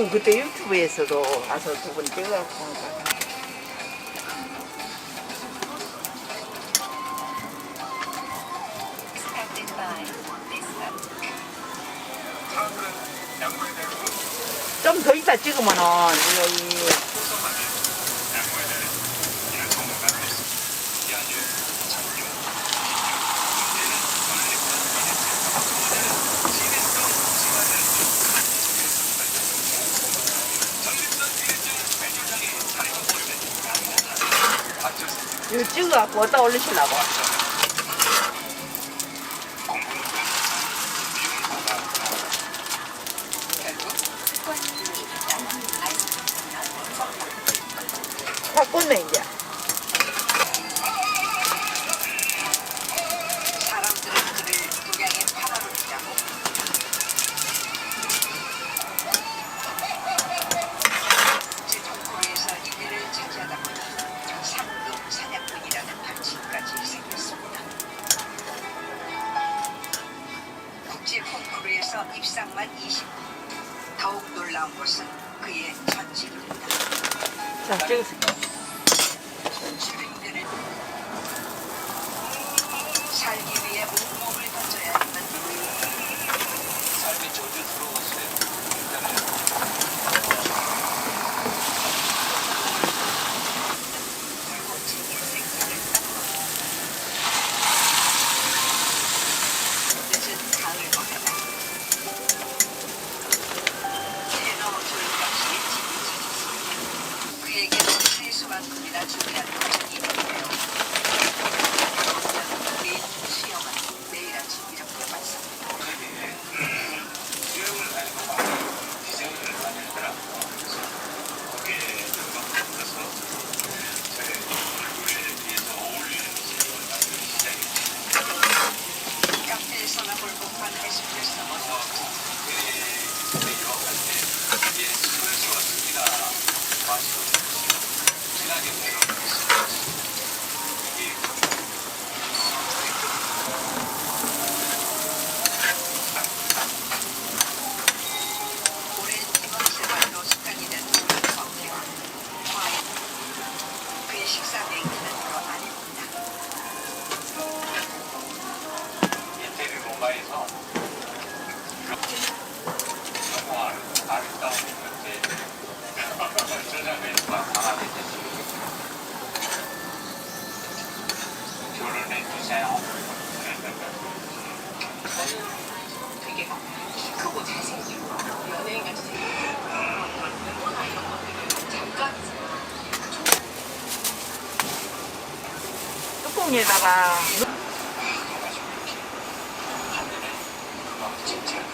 그때 유튜브에서도 가서 두 번 찍어갖고 온 거야. 좀 더 이따 찍으면은 이 이거 찍어갖고 어디다 올리시려고. 확 꽂네 이제. 사람들은 그를 동양의 파라로이라고 국제정부에서 이들을 차지하다 보니 상급 사냥꾼이라는 방침까지 생겼습니다. 국제 콩쿠르에서 입상만 20분. 더욱 놀라운 것은 그의 전직입니다. 자, 찍으세요. 주민들은 살기 위해 온몸을 던져야 하는 삶의 저주 들어왔어요. 불꽃진 인생들을 늦은 가을 어쩌다 테너 조용감씨의 집을 찾았습니다. 그에게는 최소만큼이나 중요한 과정이 있는데요. 우리 수영은 내일 아침 이렇게 맞습니다. 수영을 다니고 막 기생을 다니더라. 거기에 들어가서 저의 얼굴에 비해서 어울리는 기생을 만들기 시작했습니다. 카페에서나 볼 법한 에스프레소 머서 그때 유학할 때 스트레스 왔습니다. 마시고 진하게 내려오겠습니다. 이게 오랜 이번 생활로 습관이 된 커피와 와인. 그의 식사 메뉴는 더 아닙니다. 인테리어 로마에서 너무 아름다운 것들 저장면과 강하게 됐습니다. 결혼해 주세요. 되게 키 크고 잘생기고 연예인같이 생기고 외모나 이런 것들은 잠깐 뚜껑에다가